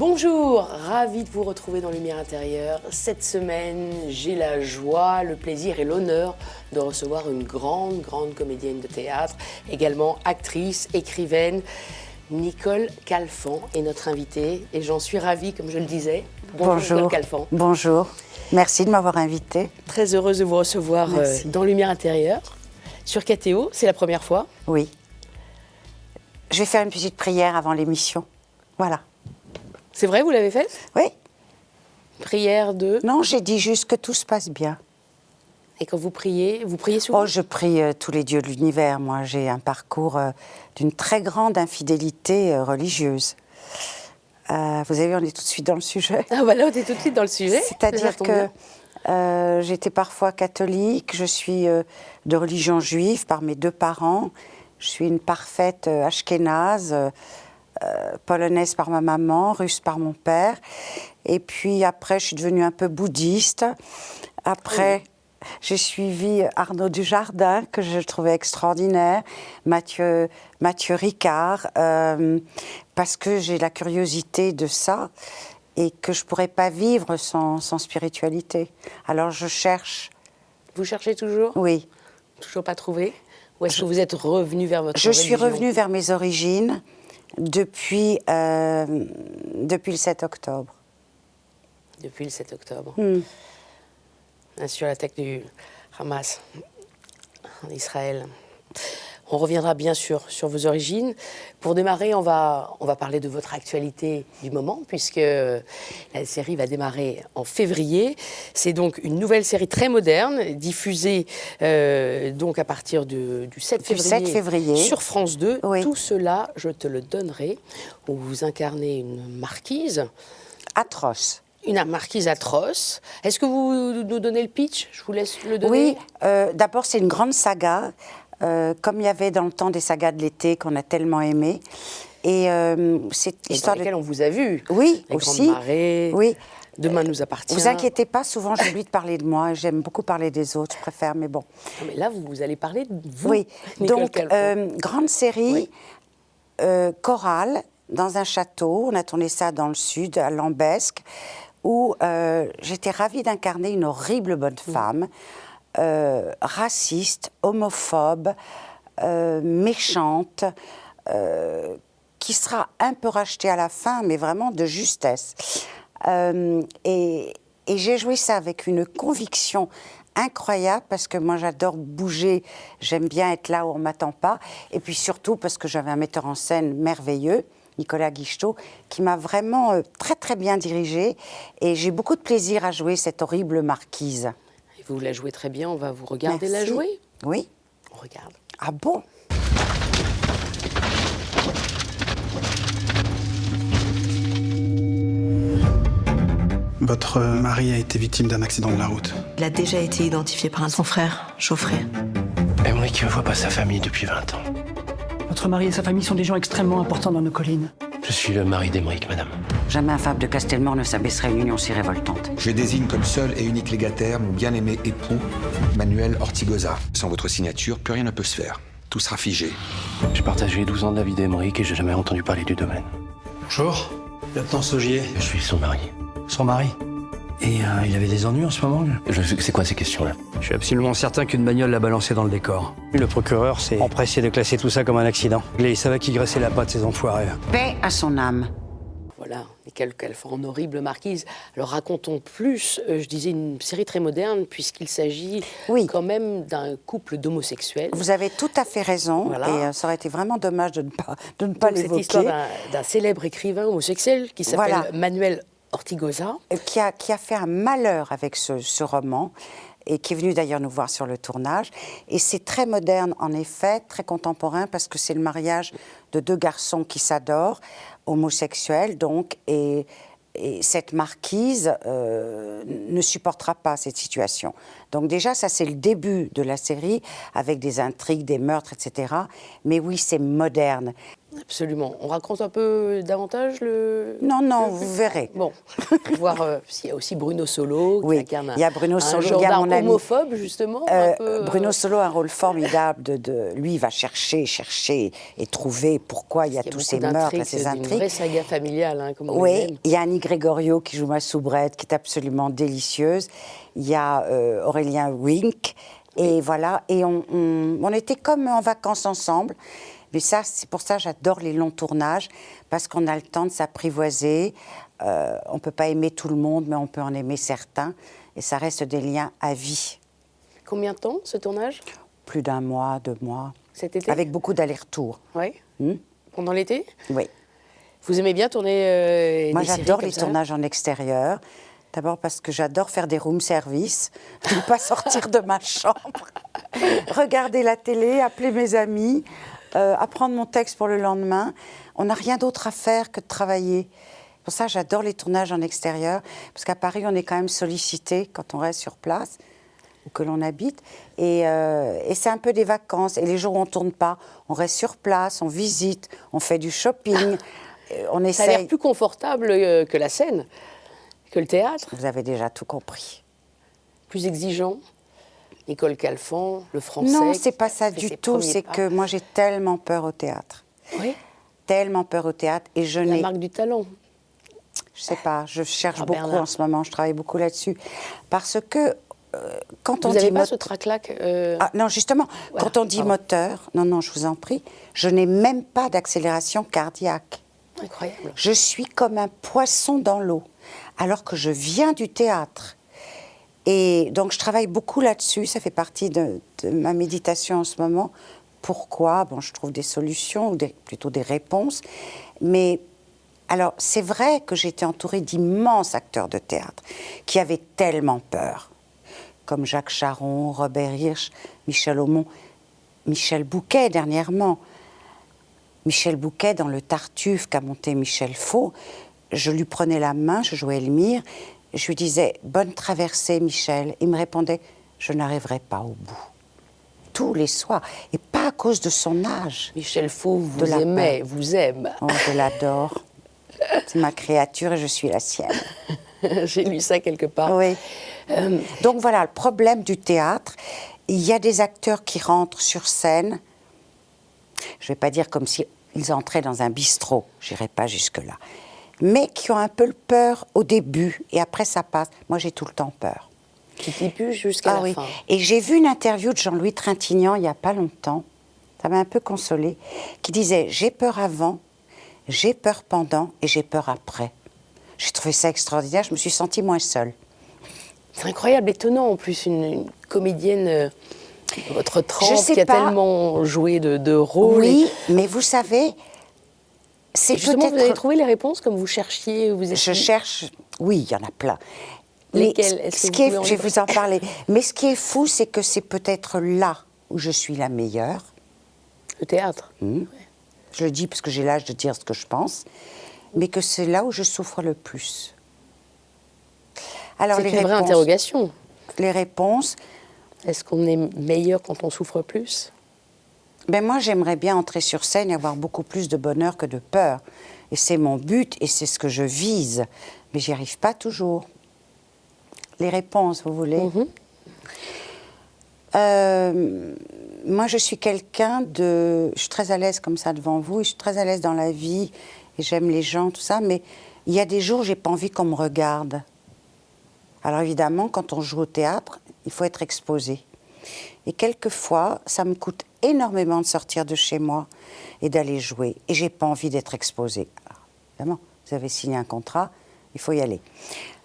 Bonjour, ravi de vous retrouver dans Lumière Intérieure. Cette semaine, j'ai la joie, le plaisir et l'honneur de recevoir une grande comédienne de théâtre, également actrice, écrivaine. Nicole Calfan est notre invitée et j'en suis ravie, comme je le disais. Bonjour Nicole Calfan. Bonjour, merci de m'avoir invitée. Très heureuse de vous recevoir dans Lumière Intérieure. Sur KTO, c'est la première fois. Oui. Je vais faire une petite prière avant l'émission. Voilà. C'est vrai, vous l'avez faite? Oui. Prière de... Non, j'ai dit juste que tout se passe bien. Et quand vous priez souvent? Oh, je prie tous les dieux de l'univers. Moi, j'ai un parcours d'une très grande infidélité religieuse. Vous avez vu, on est tout de suite dans le sujet. Ah bah là, on est tout de suite dans le sujet. C'est-à-dire que j'étais parfois catholique, je suis de religion juive par mes deux parents. Je suis une parfaite ashkénaze, polonaise par ma maman, russe par mon père. Et puis après, je suis devenue un peu bouddhiste. Après, j'ai suivi Arnaud Dujardin, que je trouvais extraordinaire, Mathieu Ricard, parce que j'ai la curiosité de ça et que je ne pourrais pas vivre sans spiritualité. Alors je cherche. Vous cherchez toujours? Oui. Toujours pas trouvé? Ou est-ce que vous êtes revenu vers votre religion? Je suis revenue vers mes origines depuis le 7 octobre. Depuis le 7 octobre. Bien sûr, l'attaque du Hamas en Israël. On reviendra bien sûr sur vos origines. Pour démarrer, on va parler de votre actualité du moment, puisque la série va démarrer en février. C'est donc une nouvelle série très moderne, diffusée donc à partir du 7 février sur France 2. Oui. Tout cela, je te le donnerai, où vous incarnez une marquise. Atroce. Une marquise atroce. Est-ce que vous nous donnez le pitch? Je vous laisse le donner. Oui, d'abord c'est une grande saga, comme il y avait dans le temps des sagas de l'été qu'on a tellement aimé. Et c'est l'histoire dans laquelle on vous a vu. Oui, Les aussi. Grandes marées. Oui. Demain nous appartient. Vous inquiétez pas, souvent j'oublie de parler de moi. J'aime beaucoup parler des autres, je préfère, mais bon. Non, mais là, vous allez parler de vous. Oui, Nicole donc grande série, chorale, dans un château. On a tourné ça dans le sud, à Lambesc, où j'étais ravie d'incarner une horrible bonne femme, raciste, homophobe, méchante, qui sera un peu rachetée à la fin, mais vraiment de justesse. Et j'ai joué ça avec une conviction incroyable, parce que moi j'adore bouger, j'aime bien être là où on ne m'attend pas, et puis surtout parce que j'avais un metteur en scène merveilleux, Nicolas Guichetot, qui m'a vraiment très très bien dirigée, et j'ai beaucoup de plaisir à jouer cette horrible marquise. Et vous la jouez très bien, on va vous regarder. Merci. La jouer. Oui. On regarde. Ah bon? Votre mari a été victime d'un accident de la route. Il a déjà été identifié par son frère, Geoffrey. Aymeric ne voit pas sa famille depuis 20 ans. Votre mari et sa famille sont des gens extrêmement importants dans nos collines. Je suis le mari d'Aymeric, madame. Jamais un Fabre de Castelmore ne s'abaisserait à une union si révoltante. Je désigne comme seul et unique légataire mon bien-aimé époux, Manuel Ortigoza. Sans votre signature, plus rien ne peut se faire. Tout sera figé. J'ai partagé 12 ans de la vie d'Aymeric et j'ai jamais entendu parler du domaine. Bonjour, lieutenant Saugier. Je suis son mari. Son mari. Et il avait des ennuis en ce moment? C'est quoi ces questions-là? Je suis absolument certain qu'une bagnole l'a balancé dans le décor. Le procureur s'est empressé de classer tout ça comme un accident. Il savait qui graissait la patte, ces enfoirés. Paix à son âme. Voilà, Nicole Calfan, en horrible marquise. Alors racontons plus, je disais une série très moderne, puisqu'il s'agit quand même d'un couple d'homosexuels. Vous avez tout à fait raison, voilà. Et ça aurait été vraiment dommage de ne pas l'évoquer. C'est l'histoire d'un célèbre écrivain homosexuel qui s'appelle Manuel Ortigoza. Qui a fait un malheur avec ce roman, et qui est venu d'ailleurs nous voir sur le tournage. Et c'est très moderne, en effet, très contemporain, parce que c'est le mariage de deux garçons qui s'adorent, homosexuels donc, et cette marquise ne supportera pas cette situation. Donc déjà, ça c'est le début de la série, avec des intrigues, des meurtres, etc. Mais oui, c'est moderne. Absolument. On raconte un peu davantage le... Non, vous verrez. Bon, voir s'il y a aussi Bruno Solo, qui Oui, incarne il y a Bruno un Solo, il y a gendarme mon ami. homophobe, justement. un peu, Bruno Solo a un rôle formidable. Lui, il va chercher et trouver pourquoi il y a tous ces meurtres, ces C'est une intrigues. vraie saga familiale, hein, comme on Oui, l'aime. il y a Annie Gregorio qui joue ma soubrette, qui est absolument délicieuse. Il y a Aurélien Wink. Et voilà, et on était comme en vacances ensemble. Mais ça, c'est pour ça que j'adore les longs tournages, parce qu'on a le temps de s'apprivoiser. On ne peut pas aimer tout le monde, mais on peut en aimer certains. Et ça reste des liens à vie. Combien de temps, ce tournage? Plus d'1 mois, 2 mois. Cet été? Avec beaucoup d'allers-retours. Oui. Pendant l'été? Oui. Vous aimez bien tourner Moi, des séries j'adore comme les ça? tournages en extérieur. D'abord parce que j'adore faire des room service, ne pas sortir de ma chambre, regarder la télé, appeler mes amis, apprendre mon texte pour le lendemain. On n'a rien d'autre à faire que de travailler. Pour ça, j'adore les tournages en extérieur, parce qu'à Paris, on est quand même sollicité quand on reste sur place, ou que l'on habite. Et c'est un peu des vacances. Et les jours où on ne tourne pas, on reste sur place, on visite, on fait du shopping. On Ça a l'air essaye... plus confortable que la scène, que le théâtre. Vous avez déjà tout compris. Plus exigeant. Nicole Calfan, le français. Non, c'est pas qui ça fait du ses tout. premiers C'est pas. que moi, j'ai tellement peur au théâtre. Oui, Tellement peur au théâtre. Et je la n'ai... marque du talent. Je sais pas, je cherche Ah, beaucoup Bernard. en ce moment. Je travaille beaucoup là-dessus. Parce que quand on Vous dit... n'avez pas mot- ce trac-lac Ah, non, justement, Voilà, quand on dit pardon. moteur, non, je vous en prie, je n'ai même pas d'accélération cardiaque. Incroyable. Je suis comme un poisson dans l'eau, alors que je viens du théâtre. Et donc, je travaille beaucoup là-dessus. Ça fait partie de ma méditation en ce moment. Pourquoi? Bon, je trouve des solutions, ou plutôt des réponses. Mais, alors, c'est vrai que j'étais entourée d'immenses acteurs de théâtre qui avaient tellement peur. Comme Jacques Charon, Robert Hirsch, Michel Aumont, Michel Bouquet dernièrement. Michel Bouquet, dans le Tartuffe qu'a monté Michel Faux, je lui prenais la main, je jouais Elmire, je lui disais « Bonne traversée, Michel ». Il me répondait « Je n'arriverai pas au bout ». Tous les soirs, et pas à cause de son âge. Michel Faux vous De la aimait, peur. vous aime. Oh, je l'adore. C'est ma créature et je suis la sienne. J'ai lu ça quelque part. Oui. Donc voilà, le problème du théâtre, il y a des acteurs qui rentrent sur scène, je ne vais pas dire comme s'ils entraient dans un bistrot, je n'irai pas jusque-là, mais qui ont un peu peur au début et après ça passe. Moi, j'ai tout le temps peur. Qui t'épluche jusqu'à la oui. fin. Et j'ai vu une interview de Jean-Louis Trintignant il n'y a pas longtemps, ça m'a un peu consolée, qui disait « J'ai peur avant, j'ai peur pendant et j'ai peur après ». J'ai trouvé ça extraordinaire, je me suis sentie moins seule. C'est incroyable, étonnant en plus, une comédienne de votre trempe sais qui a pas. tellement joué de rôles. Oui, mais vous savez, c'est Et justement, vous avez peut-être... trouvé les réponses comme vous cherchiez, vous Je essayez. cherche... Oui, il y en a plein. Lesquelles? Mais Est-ce que ce vous qui est, pouvez en je vais livrer vous en parler. Mais ce qui est fou, c'est que c'est peut-être là où je suis la meilleure. Le théâtre. Je le dis parce que j'ai l'âge de dire ce que je pense. Mais que c'est là où je souffre le plus. Alors, C'est une vraie interrogation. Les réponses... Est-ce qu'on est meilleur quand on souffre plus? Ben moi, j'aimerais bien entrer sur scène et avoir beaucoup plus de bonheur que de peur. Et c'est mon but et c'est ce que je vise. Mais j'y arrive pas toujours. Les réponses, vous voulez? Moi, je suis quelqu'un de... Je suis très à l'aise comme ça devant vous. Et je suis très à l'aise dans la vie. Et j'aime les gens, tout ça. Mais il y a des jours où j'ai pas envie qu'on me regarde. Alors évidemment, quand on joue au théâtre, il faut être exposé. Et quelquefois, ça me coûte énormément de sortir de chez moi et d'aller jouer. Et j'ai pas envie d'être exposée. Alors, évidemment, vous avez signé un contrat, il faut y aller.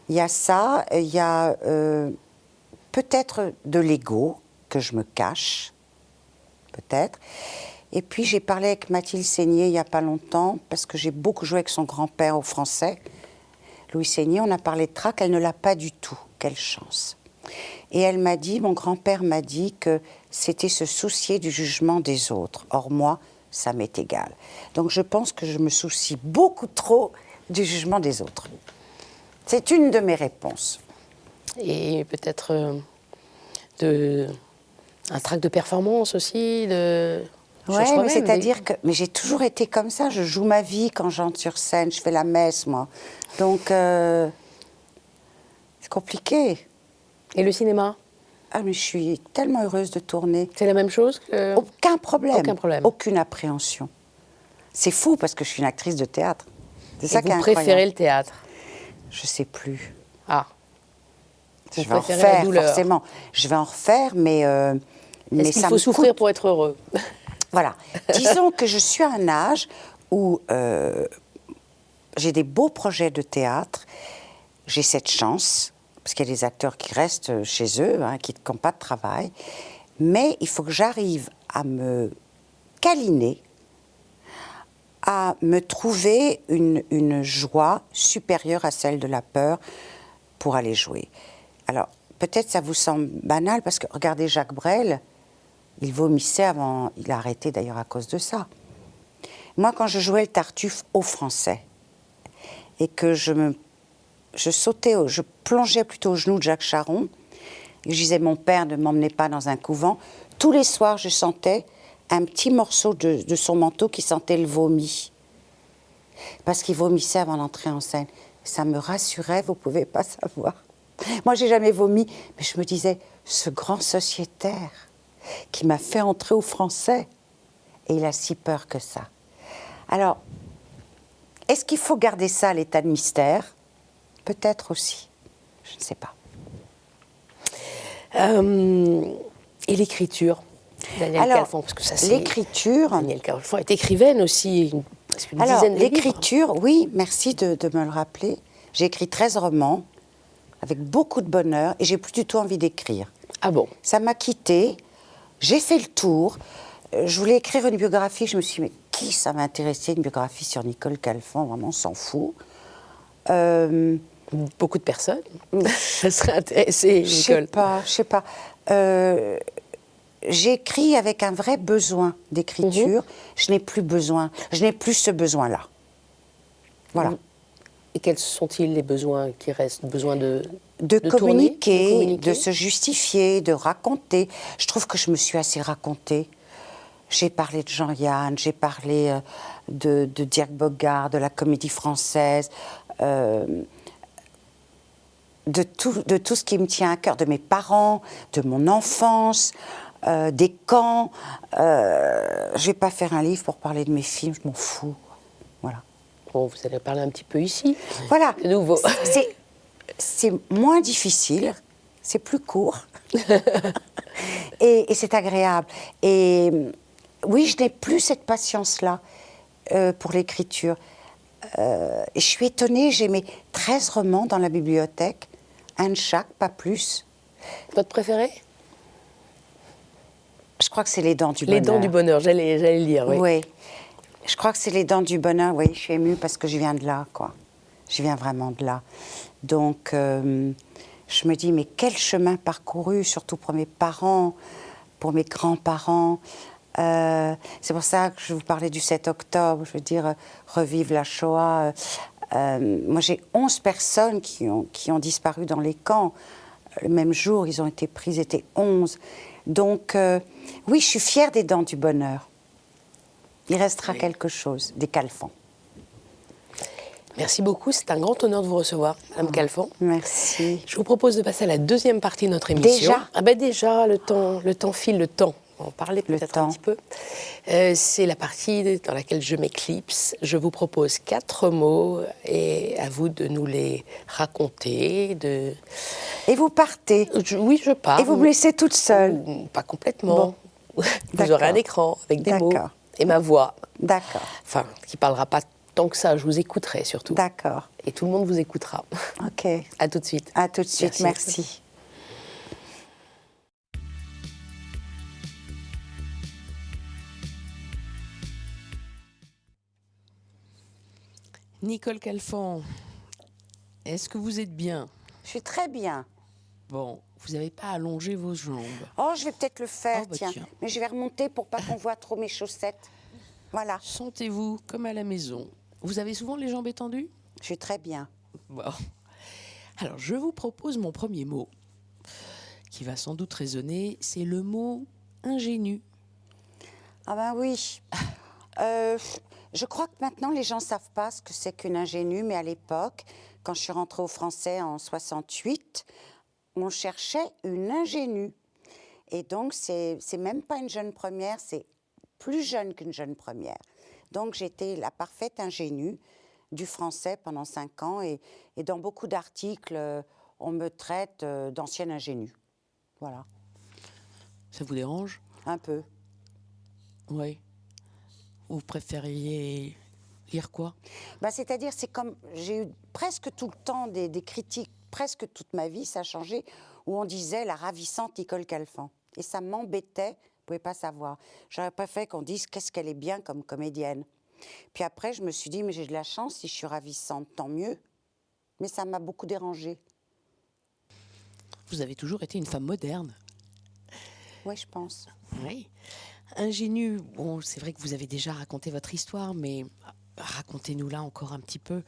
Il y a ça, il y a peut-être de l'ego que je me cache, peut-être. Et puis j'ai parlé avec Mathilde Seigné il n'y a pas longtemps, parce que j'ai beaucoup joué avec son grand-père au Français. Louis Seigné, on a parlé de trac, elle ne l'a pas du tout. Quelle chance. Et elle m'a dit, mon grand-père m'a dit que c'était se soucier du jugement des autres. Or moi, ça m'est égal. Donc je pense que je me soucie beaucoup trop du jugement des autres. C'est une de mes réponses. Et peut-être un trac de performance aussi, Ouais, soi-même, mais c'est-à-dire que j'ai toujours été comme ça. Je joue ma vie quand j'entre sur scène. Je fais la messe, moi. Donc, c'est compliqué. Et le cinéma, Ah, mais je suis tellement heureuse de tourner. c'est la même chose que... Aucun problème. Aucun problème. Aucune appréhension. C'est fou parce que je suis une actrice de théâtre. C'est ça Et qui est vous incroyable. préférez le théâtre? Je sais plus. Ah. Je Vous vais en préférez la refaire, douleur. forcément. Je vais en refaire, mais Est-ce qu'il ça faut me souffrir coûte. pour être heureux? Voilà. Disons que je suis à un âge où j'ai des beaux projets de théâtre. J'ai cette chance, parce qu'il y a des acteurs qui restent chez eux, hein, qui n'ont pas de travail. Mais il faut que j'arrive à me câliner, à me trouver une joie supérieure à celle de la peur pour aller jouer. Alors, peut-être ça vous semble banal, parce que regardez Jacques Brel, il vomissait avant, il a arrêté d'ailleurs à cause de ça. Moi, quand je jouais le Tartuffe au français, et que je plongeais plutôt aux genoux de Jacques Charon, et je disais, mon père ne m'emmenait pas dans un couvent, tous les soirs, je sentais un petit morceau de son manteau qui sentait le vomi. Parce qu'il vomissait avant d'entrer en scène. Ça me rassurait, vous ne pouvez pas savoir. Moi, j'ai jamais vomi, mais je me disais, ce grand sociétaire qui m'a fait entrer au français, et il a si peur que ça. Alors, est-ce qu'il faut garder ça à l'état de mystère? Peut-être aussi. Je ne sais pas. Et l'écriture, Danielle Calfon, parce que ça c'est... L'écriture... Danielle Calfon est écrivaine aussi, presque une Alors, dizaine de livres. l'écriture, oui, merci de me le rappeler. J'ai écrit 13 romans, avec beaucoup de bonheur, et j'ai plus du tout envie d'écrire. Ah bon? Ça m'a quittée, j'ai fait le tour. Je voulais écrire une biographie, je me suis dit, mais qui ça m'a intéressé, une biographie sur Nicole Calfon, vraiment, on s'en fout. Beaucoup de personnes. Ça serait intéressé, Nicole. Je sais pas. J'ai écrit avec un vrai besoin d'écriture. Je n'ai plus besoin, je n'ai plus ce besoin-là. Voilà. Et quels sont-ils les besoins qui restent? Besoin de communiquer, tourner, de se justifier, de raconter. Je trouve que je me suis assez racontée. J'ai parlé de Jean-Yann, j'ai parlé de Dirk Bogarde, de la Comédie Française, de tout ce qui me tient à cœur, de mes parents, de mon enfance, des camps. Je ne vais pas faire un livre pour parler de mes films, je m'en fous. Voilà. Bon, vous allez parler un petit peu ici. Voilà. De nouveau. C'est moins difficile, c'est plus court. et c'est agréable. Et oui, je n'ai plus cette patience-là pour l'écriture. Et je suis étonnée, j'ai mes 13 romans dans la bibliothèque, un de chaque, pas plus. Votre préféré? Je crois que c'est Les Dents du Bonheur. Les Dents du Bonheur, j'allais le lire, oui. Oui. Je crois que c'est Les Dents du Bonheur, oui, je suis émue parce que je viens de là, quoi. Je viens vraiment de là. Donc, je me dis, mais quel chemin parcouru, surtout pour mes parents, pour mes grands-parents. C'est pour ça que je vous parlais du 7 octobre, je veux dire, revivre la Shoah. Moi, j'ai 11 personnes qui ont disparu dans les camps. Le même jour, ils ont été pris, ils étaient 11. Donc, oui, je suis fière des Dents du Bonheur. Il restera quelque chose, des Calfons. Merci beaucoup, c'est un grand honneur de vous recevoir, Madame Calfon. Merci. Je vous propose de passer à la deuxième partie de notre émission. Déjà? Ah ben déjà, le temps file, le temps. On va en parler peut-être un petit peu. C'est la partie dans laquelle je m'éclipse. Je vous propose 4 mots et à vous de nous les raconter. Et vous partez? Oui, je pars. Et vous me laissez toute seule? Pas complètement. Bon. Vous aurez un écran avec des mots D'accord. et ma voix. D'accord. Enfin, qui ne parlera pas tant que ça, je vous écouterai surtout. D'accord. Et tout le monde vous écoutera. Ok. À tout de suite. À tout de suite, merci. Nicole Calfon, est-ce que vous êtes bien? Je suis très bien. Bon, vous n'avez pas allongé vos jambes. Oh, je vais peut-être le faire, Oh, bah tiens. tiens. Mais je vais remonter pour pas qu'on voit trop mes chaussettes. Voilà. Sentez-vous comme à la maison. Vous avez souvent les jambes étendues? Je suis très bien. Bon. Alors, je vous propose mon premier mot, qui va sans doute résonner. C'est le mot ingénu. Ah ben oui. Je crois que maintenant les gens ne savent pas ce que c'est qu'une ingénue, mais à l'époque, quand je suis rentrée au Français en 68, on cherchait une ingénue. Et donc c'est même pas une jeune première, c'est plus jeune qu'une jeune première. Donc j'étais la parfaite ingénue du Français pendant 5 ans et dans beaucoup d'articles, on me traite d'ancienne ingénue. Voilà. Ça vous dérange? Un peu. Oui. Vous préfériez lire quoi? C'est-à-dire, c'est comme j'ai eu presque tout le temps des critiques, presque toute ma vie, ça a changé, où on disait la ravissante Nicole Calfan. Et ça m'embêtait, vous ne pouvez pas savoir. J'aurais préféré qu'on dise qu'est-ce qu'elle est bien comme comédienne. Puis après, je me suis dit, mais j'ai de la chance, si je suis ravissante, tant mieux. Mais ça m'a beaucoup dérangée. Vous avez toujours été une femme moderne. Oui, je pense. Oui. Ingénue, bon, c'est vrai que vous avez déjà raconté votre histoire, mais racontez-nous là encore un petit peu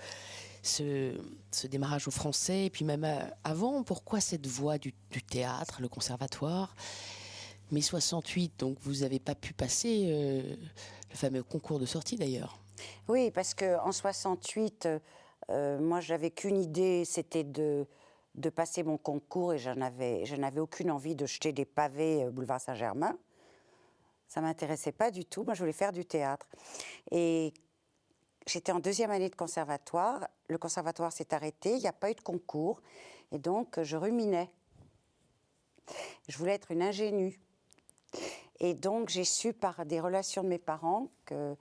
ce démarrage au Français, et puis même avant, pourquoi cette voie du théâtre, le conservatoire? Mai 68, donc vous n'avez pas pu passer le fameux concours de sortie d'ailleurs. Oui, parce qu'en 68, moi j'avais qu'une idée, c'était de passer mon concours et je n'avais aucune envie de jeter des pavés boulevard Saint-Germain. Ça ne m'intéressait pas du tout, moi je voulais faire du théâtre. Et j'étais en 2e année de conservatoire, le conservatoire s'est arrêté, il n'y a pas eu de concours, et donc je ruminais. Je voulais être une ingénue. Et donc j'ai su par des relations de mes parents qu'ils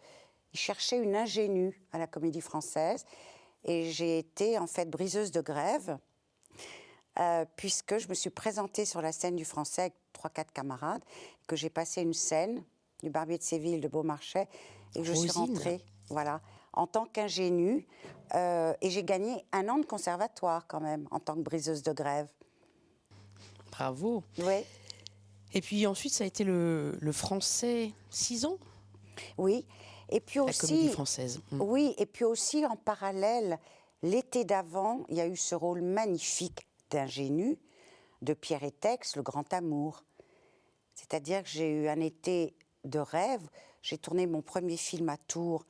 cherchaient une ingénue à la Comédie Française, et j'ai été en fait briseuse de grève, puisque je me suis présentée sur la scène du Français avec 3-4 camarades, que j'ai passé une scène du Barbier de Séville de Beaumarchais, et que je suis rentrée, voilà, en tant qu'ingénue, et j'ai gagné 1 an de conservatoire quand même, en tant que briseuse de grève. Bravo. Oui. Et puis ensuite, ça a été le Français 6 ans. Oui, et puis aussi... La Comédie Française. Oui, et puis aussi en parallèle, l'été d'avant, il y a eu ce rôle magnifique d'ingénue de Pierre Etex, Le Grand Amour. C'est-à-dire que j'ai eu un été de rêve. J'ai tourné mon premier film à Tours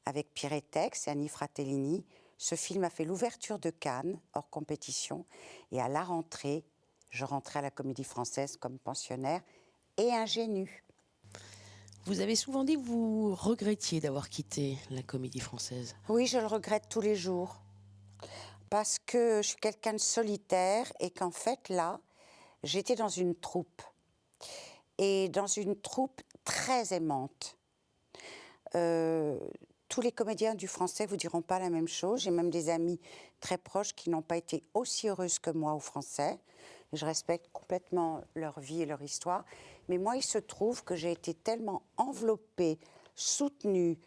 avec Pierre Etex et Annie Fratellini. Ce film a fait l'ouverture de Cannes, hors compétition. Et à la rentrée, je rentrais à la Comédie Française comme pensionnaire et ingénue. Vous avez souvent dit que vous regrettiez d'avoir quitté la Comédie Française. Oui, je le regrette tous les jours. Parce que je suis quelqu'un de solitaire et qu'en fait, là, j'étais dans une troupe. Et dans une troupe très aimante. Tous les comédiens du Français vous diront pas la même chose. J'ai même des amis très proches qui n'ont pas été aussi heureuses que moi au Français. Je respecte complètement leur vie et leur histoire. Mais moi, il se trouve que j'ai été tellement enveloppée, soutenue.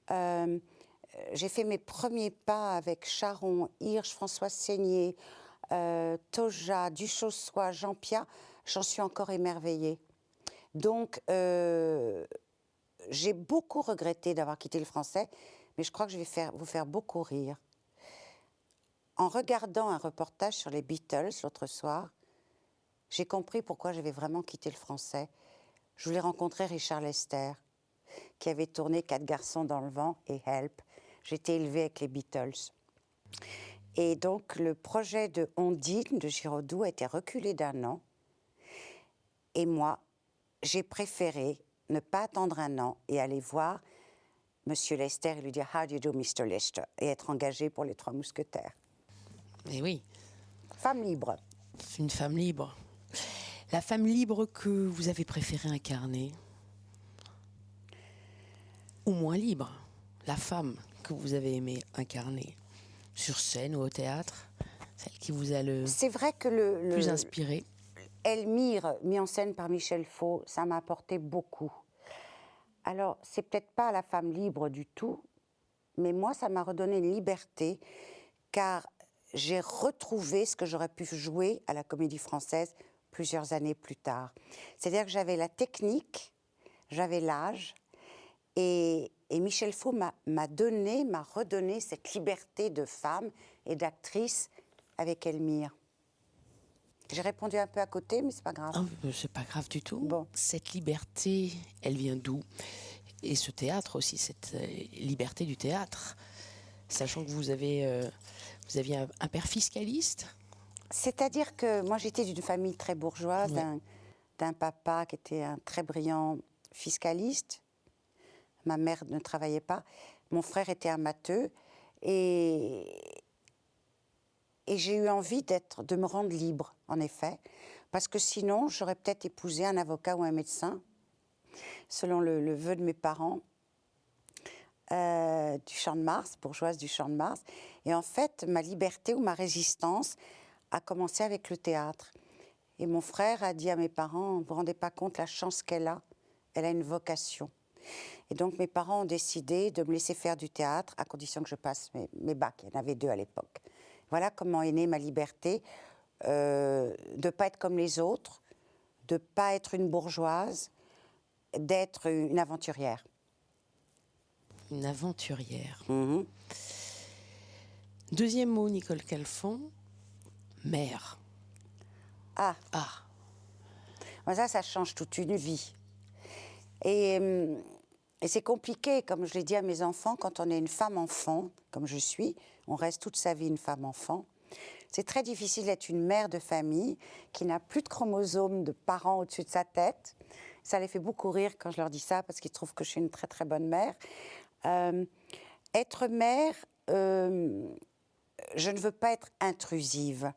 J'ai fait mes premiers pas avec Charon, Hirsch, Françoise Seigné, Toja, Duchossois, Jean Piat. J'en suis encore émerveillée. Donc, j'ai beaucoup regretté d'avoir quitté le Français, mais je crois que je vais vous faire beaucoup rire. En regardant un reportage sur les Beatles l'autre soir, j'ai compris pourquoi j'avais vraiment quitté le Français. Je voulais rencontrer Richard Lester, qui avait tourné 4 garçons dans le vent et Help. J'étais élevée avec les Beatles. Et donc, le projet de Ondine de Giraudoux a été reculé d'1 an. Et moi, j'ai préféré ne pas attendre 1 an et aller voir Monsieur Lester et lui dire « How do you do, Mr. Lester ?» et être engagée pour les 3 mousquetaires. Eh oui. Femme libre. Une femme libre. La femme libre que vous avez préféré incarner? Ou moins libre? La femme que vous avez aimé incarner? Sur scène ou au théâtre? Celle qui vous a C'est vrai que le plus inspiré? Elmire, mis en scène par Michel Faux, ça m'a apporté beaucoup. Alors, c'est peut-être pas la femme libre du tout, mais moi, ça m'a redonné une liberté, car j'ai retrouvé ce que j'aurais pu jouer à la Comédie Française plusieurs années plus tard. C'est-à-dire que j'avais la technique, j'avais l'âge, et Michel Faux m'a redonné cette liberté de femme et d'actrice avec Elmire. J'ai répondu un peu à côté, mais c'est pas grave. C'est pas grave du tout. Bon. Cette liberté, elle vient d'où? Et ce théâtre aussi, cette liberté du théâtre, sachant que vous aviez un père fiscaliste. C'est-à-dire que moi, j'étais d'une famille très bourgeoise, d'un papa qui était un très brillant fiscaliste. Ma mère ne travaillait pas. Mon frère était un matheux. Et j'ai eu envie de me rendre libre, en effet. Parce que sinon, j'aurais peut-être épousé un avocat ou un médecin, selon le vœu de mes parents, du Champ de Mars, bourgeoise du Champ de Mars. Et en fait, ma liberté ou ma résistance a commencé avec le théâtre. Et mon frère a dit à mes parents, vous ne vous rendez pas compte la chance qu'elle a une vocation. Et donc mes parents ont décidé de me laisser faire du théâtre à condition que je passe mes bacs. Il y en avait 2 à l'époque. Voilà comment est née ma liberté, de ne pas être comme les autres, de ne pas être une bourgeoise, d'être une aventurière. Une aventurière. Mmh. Deuxième mot, Nicole Calfon, mère. Ah, moi, ça change toute une vie. Et c'est compliqué, comme je l'ai dit à mes enfants, quand on est une femme-enfant, comme je suis, on reste toute sa vie une femme-enfant. C'est très difficile d'être une mère de famille qui n'a plus de chromosomes de parents au-dessus de sa tête. Ça les fait beaucoup rire quand je leur dis ça, parce qu'ils trouvent que je suis une très très bonne mère. Être mère, je ne veux pas être intrusive.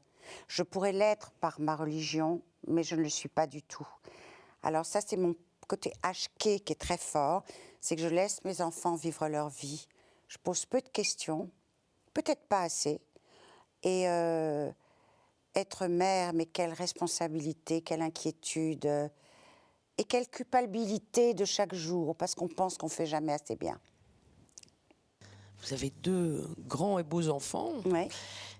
Je pourrais l'être par ma religion, mais je ne le suis pas du tout. Alors ça, c'est mon côté HK qui est très fort, c'est que je laisse mes enfants vivre leur vie. Je pose peu de questions, peut-être pas assez. Et être mère, mais quelle responsabilité, quelle inquiétude, et quelle culpabilité de chaque jour, parce qu'on pense qu'on fait jamais assez bien. Vous avez 2 grands et beaux enfants, Ouais.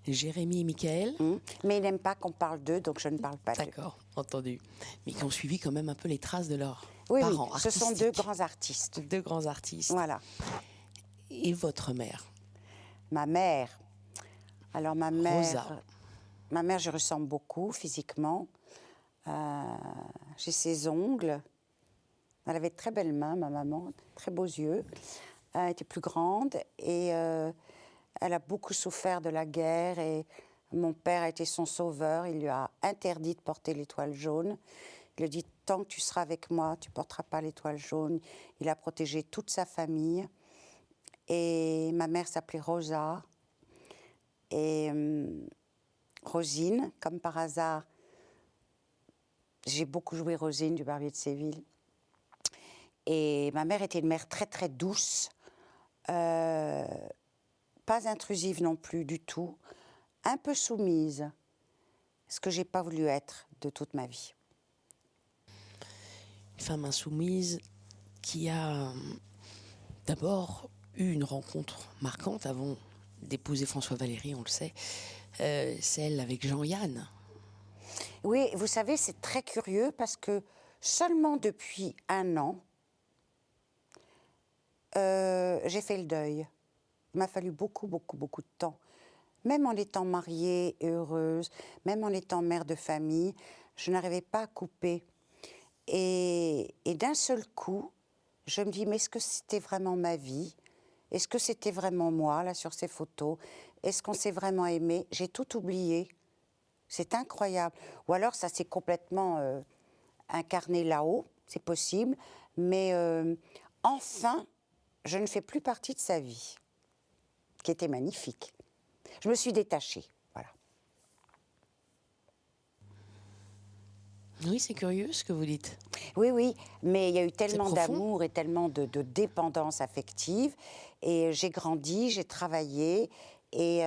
Jérémy et Michael. Mais ils n'aiment pas qu'on parle d'eux, donc je ne parle pas d'eux. D'accord, entendu. Mais qui ont suivi quand même un peu les traces de leurs Oui, parents oui, ce sont 2 grands artistes. 2 grands artistes. Voilà. Et votre mère? Ma mère. Alors ma mère... Rosa. Ma mère, je ressemble beaucoup physiquement. J'ai ses ongles. Elle avait de très belles mains, ma maman, très beaux yeux. Elle était plus grande et elle a beaucoup souffert de la guerre et mon père a été son sauveur. Il lui a interdit de porter l'étoile jaune. Il lui a dit, tant que tu seras avec moi, tu ne porteras pas l'étoile jaune. Il a protégé toute sa famille. Et ma mère s'appelait Rosa. Et Rosine, comme par hasard, j'ai beaucoup joué Rosine du Barbier de Séville. Et ma mère était une mère très très douce, pas intrusive non plus du tout, un peu soumise, ce que j'ai pas voulu être de toute ma vie. Une femme insoumise qui a d'abord eu une rencontre marquante avant d'épouser François Valéry, on le sait, celle avec Jean-Yann. Oui, vous savez, c'est très curieux parce que seulement depuis 1 an, j'ai fait le deuil. Il m'a fallu beaucoup de temps. Même en étant mariée et heureuse, même en étant mère de famille, je n'arrivais pas à couper. Et d'un seul coup, je me dis, mais est-ce que c'était vraiment ma vie ? Est-ce que c'était vraiment moi, là, sur ces photos ? Est-ce qu'on s'est vraiment aimé ? J'ai tout oublié. C'est incroyable. Ou alors, ça s'est complètement incarné là-haut, c'est possible. Mais enfin, je ne fais plus partie de sa vie, qui était magnifique. Je me suis détachée, voilà. Oui, c'est curieux ce que vous dites. Oui, mais il y a eu tellement profond. d'amour et tellement de dépendance affective. Et j'ai grandi, j'ai travaillé et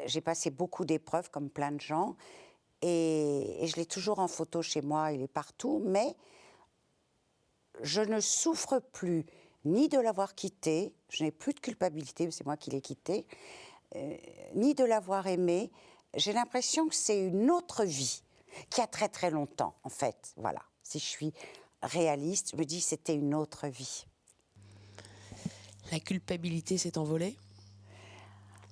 j'ai passé beaucoup d'épreuves comme plein de gens. Et je l'ai toujours en photo chez moi, il est partout. Mais je ne souffre plus ni de l'avoir quitté, je n'ai plus de culpabilité, c'est moi qui l'ai quitté, ni de l'avoir aimé. J'ai l'impression que c'est une autre vie qui a très très longtemps, en fait. Voilà. Si je suis réaliste, je me dis que c'était une autre vie. La culpabilité s'est envolée ?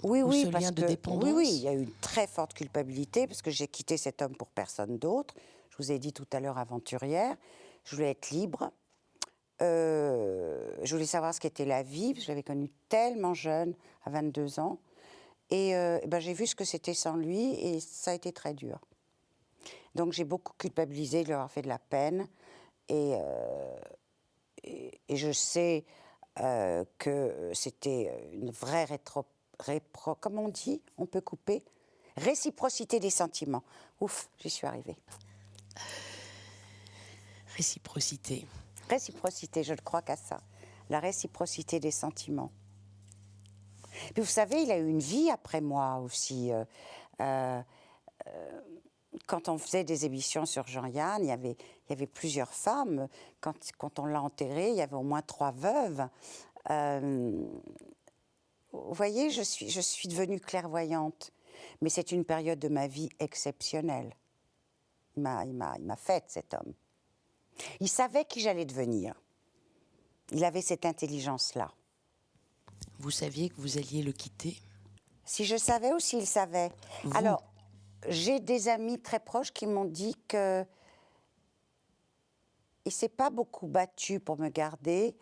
Oui, Ou oui, ce parce lien de que dépendance ? oui, il y a eu une très forte culpabilité parce que j'ai quitté cet homme pour personne d'autre. Je vous ai dit tout à l'heure aventurière. Je voulais être libre. je voulais savoir ce qu'était la vie, parce que je l'avais connu tellement jeune, à 22 ans. Et j'ai vu ce que c'était sans lui, et ça a été très dur. Donc j'ai beaucoup culpabilisé de lui avoir fait de la peine. Et je sais que c'était une vraie comment on dit, on peut couper, réciprocité des sentiments. Ouf, j'y suis arrivée. Réciprocité. Réciprocité, je ne crois qu'à ça. La réciprocité des sentiments. Puis vous savez, il a eu une vie après moi aussi. Quand on faisait des émissions sur Jean-Yann, il y avait plusieurs femmes. Quand on l'a enterré, il y avait au moins 3 veuves. Vous voyez, je suis devenue clairvoyante. Mais c'est une période de ma vie exceptionnelle. Il m'a faite, cet homme. Il savait qui j'allais devenir. Il avait cette intelligence-là. Vous saviez que vous alliez le quitter? Si je savais ou s'il savait. Vous. Alors, j'ai des amis très proches qui m'ont dit que il s'est pas beaucoup battu pour me garder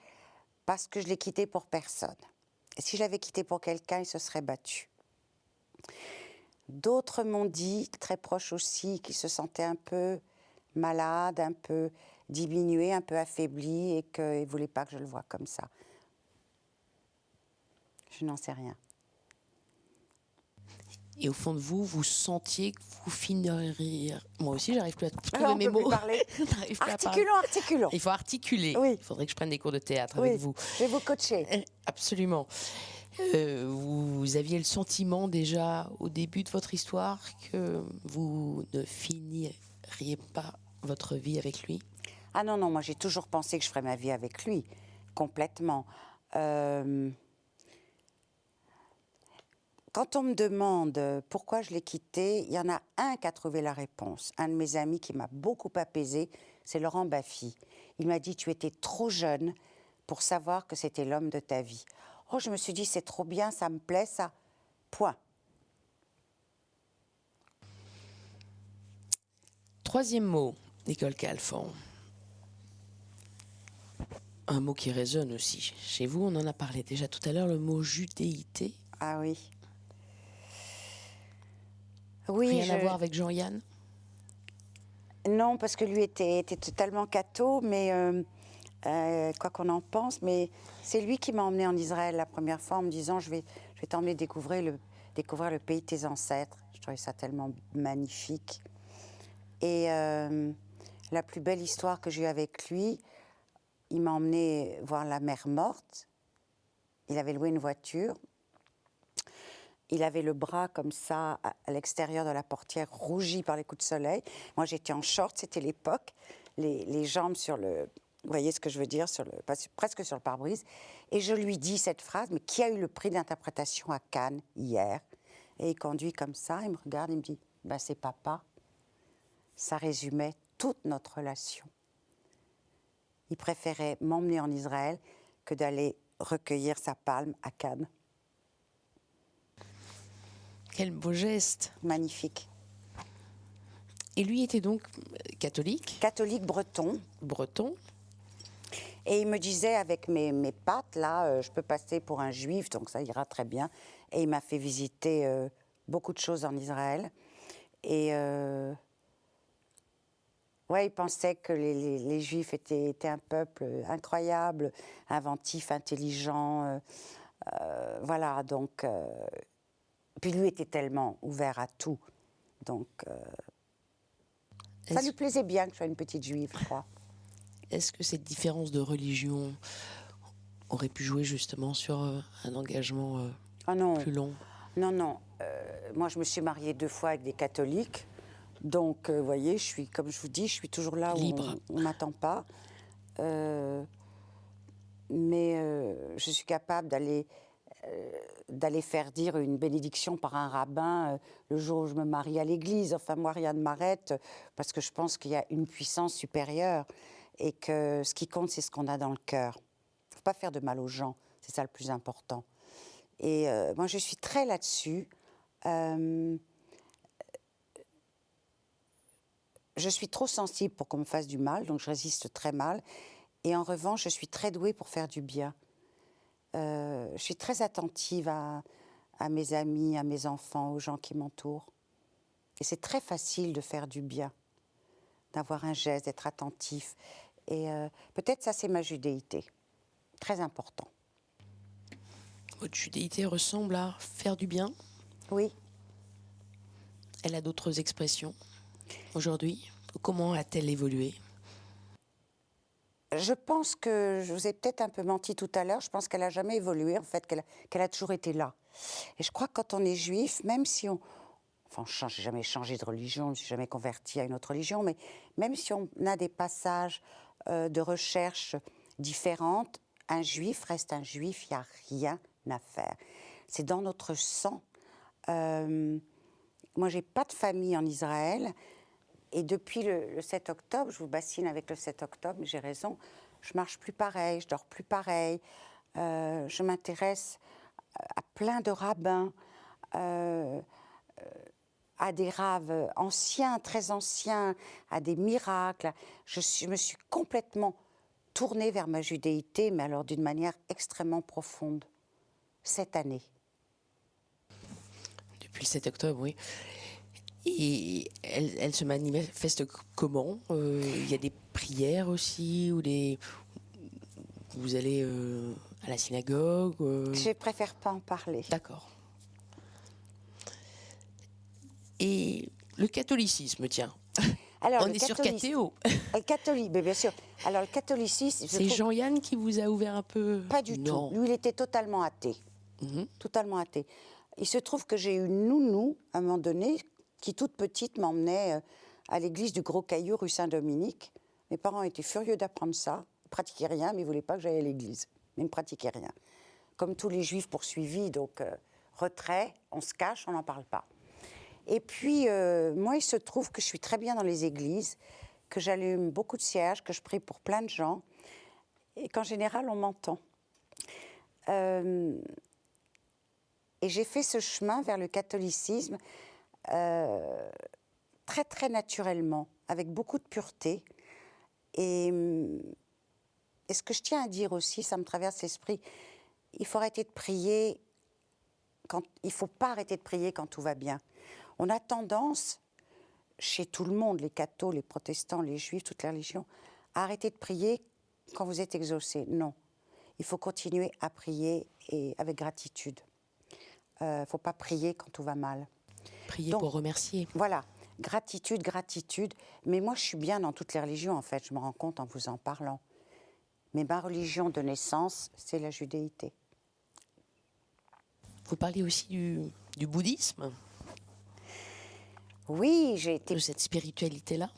parce que je l'ai quitté pour personne. Et si je l'avais quitté pour quelqu'un, il se serait battu. D'autres m'ont dit, très proches aussi, qu'ils se sentaient un peu malades, un peu diminués, un peu affaiblis et qu'ils ne voulaient pas que je le voie comme ça. Je n'en sais rien. Et au fond de vous, vous sentiez que vous finiriez... Moi aussi, j'arrive plus à trouver Alors, mes mots. Parler. J'arrive plus à Articulons. Il faut articuler. Oui. Il faudrait que je prenne des cours de théâtre avec vous. Je vais vous coacher. Absolument. Vous aviez le sentiment déjà au début de votre histoire que vous ne finiriez pas votre vie avec lui? Ah non, moi j'ai toujours pensé que je ferais ma vie avec lui, complètement. Quand on me demande pourquoi je l'ai quitté, il y en a un qui a trouvé la réponse. Un de mes amis qui m'a beaucoup apaisée, c'est Laurent Baffy. Il m'a dit « Tu étais trop jeune pour savoir que c'était l'homme de ta vie. » Oh, je me suis dit « C'est trop bien, ça me plaît, ça. » Point. Troisième mot, Nicole Calfan. Un mot qui résonne aussi. Chez vous, on en a parlé déjà tout à l'heure, le mot judéité. Ah oui. Oui, Rien à voir avec Jean-Yann? Non, parce que lui était totalement catho, mais quoi qu'on en pense, mais c'est lui qui m'a emmenée en Israël la première fois en me disant je vais t'emmener découvrir le pays de tes ancêtres. Je trouvais ça tellement magnifique. Et la plus belle histoire que j'ai eue avec lui, il m'a emmenée voir la mer morte. Il avait loué une voiture. Il avait le bras comme ça, à l'extérieur de la portière, rougi par les coups de soleil. Moi, j'étais en short, c'était l'époque, les jambes sur le... Vous voyez ce que je veux dire, presque sur le pare-brise. Et je lui dis cette phrase, mais qui a eu le prix d'interprétation à Cannes hier? Et il conduit comme ça, il me regarde, il me dit, ben, c'est papa. Ça résumait toute notre relation. Il préférait m'emmener en Israël que d'aller recueillir sa palme à Cannes. Quel beau geste. Magnifique. Et lui était donc catholique? Catholique breton. Breton. Et il me disait, avec mes pattes, là, je peux passer pour un juif, donc ça ira très bien. Et il m'a fait visiter beaucoup de choses en Israël. Et ouais, il pensait que les juifs étaient un peuple incroyable, inventif, intelligent. Voilà, donc... Puis lui était tellement ouvert à tout. Donc, ça lui plaisait bien que je sois une petite juive, je crois. Est-ce que cette différence de religion aurait pu jouer justement sur un engagement plus long? Non. Moi, je me suis mariée 2 fois avec des catholiques. Donc, vous voyez, comme je vous dis, je suis toujours là libre. Où on ne m'attend pas. Mais je suis capable d'aller faire dire une bénédiction par un rabbin le jour où je me marie à l'église. Enfin, moi, rien ne m'arrête, parce que je pense qu'il y a une puissance supérieure et que ce qui compte, c'est ce qu'on a dans le cœur. Il ne faut pas faire de mal aux gens, c'est ça le plus important. Et moi, je suis très là-dessus. Je suis trop sensible pour qu'on me fasse du mal, donc je résiste très mal. Et en revanche, je suis très douée pour faire du bien. Je suis très attentive à mes amis, à mes enfants, aux gens qui m'entourent. Et c'est très facile de faire du bien, d'avoir un geste, d'être attentif. Et peut-être ça, c'est ma judéité. Très important. Votre judéité ressemble à faire du bien. Oui. Elle a d'autres expressions aujourd'hui. Comment a-t-elle évolué? Je pense que, je vous ai peut-être un peu menti tout à l'heure, je pense qu'elle n'a jamais évolué, en fait, qu'elle a toujours été là. Et je crois que quand on est juif, même si on... Enfin, je n'ai jamais changé de religion, je ne suis jamais convertie à une autre religion, mais même si on a des passages de recherche différentes, un juif reste un juif, il n'y a rien à faire. C'est dans notre sang. Moi, je n'ai pas de famille en Israël. Et depuis le 7 octobre, je vous bassine avec le 7 octobre, mais j'ai raison, je marche plus pareil, je dors plus pareil. Je m'intéresse à plein de rabbins, à des raves anciens, très anciens, à des miracles. Je me suis complètement tournée vers ma judéité, mais alors d'une manière extrêmement profonde, cette année. Depuis le 7 octobre, oui. Et elle se manifeste comment? Il y a des prières aussi, ou vous allez à la synagogue? Je préfère pas en parler. D'accord. Et le catholicisme, tiens. Alors, on est sur cathéo. Le catholique, mais bien sûr. Alors le catholicisme... C'est Jean-Yann qui vous a ouvert un peu? Pas du tout. Lui, il était totalement athée. Totalement athée. Il se trouve que j'ai eu une nounou, à un moment donné, qui, toute petite, m'emmenait à l'église du Gros Caillou, rue Saint-Dominique. Mes parents étaient furieux d'apprendre ça. Ils ne pratiquaient rien, mais ils ne voulaient pas que j'aille à l'église. Mais ils ne pratiquaient rien. Comme tous les juifs poursuivis, donc retrait, on se cache, on n'en parle pas. Et puis, moi, il se trouve que je suis très bien dans les églises, que j'allume beaucoup de cierges, que je prie pour plein de gens, et qu'en général, on m'entend. Et j'ai fait ce chemin vers le catholicisme très, très naturellement, avec beaucoup de pureté. Et ce que je tiens à dire aussi, ça me traverse l'esprit, il faut arrêter de prier il ne faut pas arrêter de prier quand tout va bien. On a tendance, chez tout le monde, les cathos, les protestants, les juifs, toutes les religions, à arrêter de prier quand vous êtes exaucé. Non. Il faut continuer à prier et avec gratitude. Il ne faut pas prier quand tout va mal. Prier donc, pour remercier. Voilà. Gratitude, gratitude. Mais moi, je suis bien dans toutes les religions, en fait. Je me rends compte en vous en parlant. Mais ma religion de naissance, c'est la judéité. Vous parlez aussi du bouddhisme? Oui, j'ai été... De cette spiritualité-là?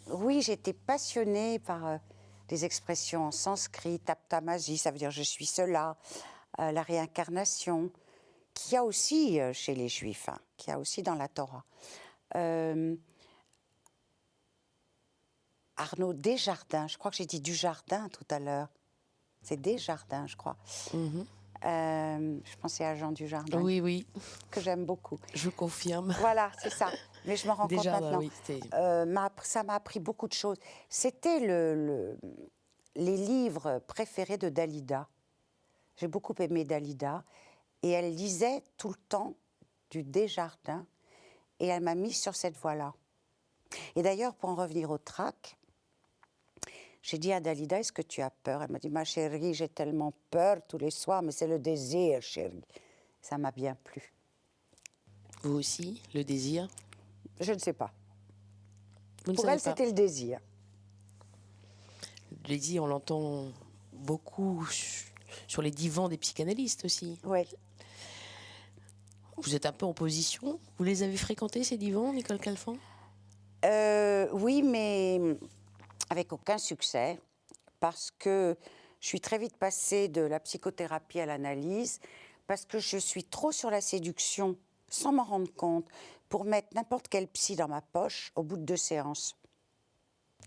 Oui, j'ai été passionnée par des expressions en sanskrit, taptamasi, ça veut dire je suis cela, la réincarnation, qu'il y a aussi chez les Juifs, hein, qu'il y a aussi dans la Torah. Arnaud Desjardins, je crois que j'ai dit Dujardin tout à l'heure. C'est Desjardins, je crois. Je pensais à Jean Dujardin. Oui, oui. Que j'aime beaucoup. Je confirme. Voilà, c'est ça. Mais je me rends compte maintenant. Oui, ça m'a appris beaucoup de choses. C'était les livres préférés de Dalida. J'ai beaucoup aimé Dalida. Et elle lisait tout le temps du Desjardins. Et elle m'a mise sur cette voie-là. Et d'ailleurs, pour en revenir au trac, j'ai dit à Dalida, est-ce que tu as peur? Elle m'a dit, ma chérie, j'ai tellement peur tous les soirs, mais c'est le désir, chérie. Ça m'a bien plu. Vous aussi, le désir? Je ne sais pas. Pour elle, c'était le désir. Le désir, on l'entend beaucoup sur les divans des psychanalystes aussi. Oui. Vous êtes un peu en position. Vous les avez fréquentés, ces divans, Nicole Calfan? Oui, mais avec aucun succès, parce que je suis très vite passée de la psychothérapie à l'analyse, parce que je suis trop sur la séduction, sans m'en rendre compte, pour mettre n'importe quel psy dans ma poche au bout de 2 séances.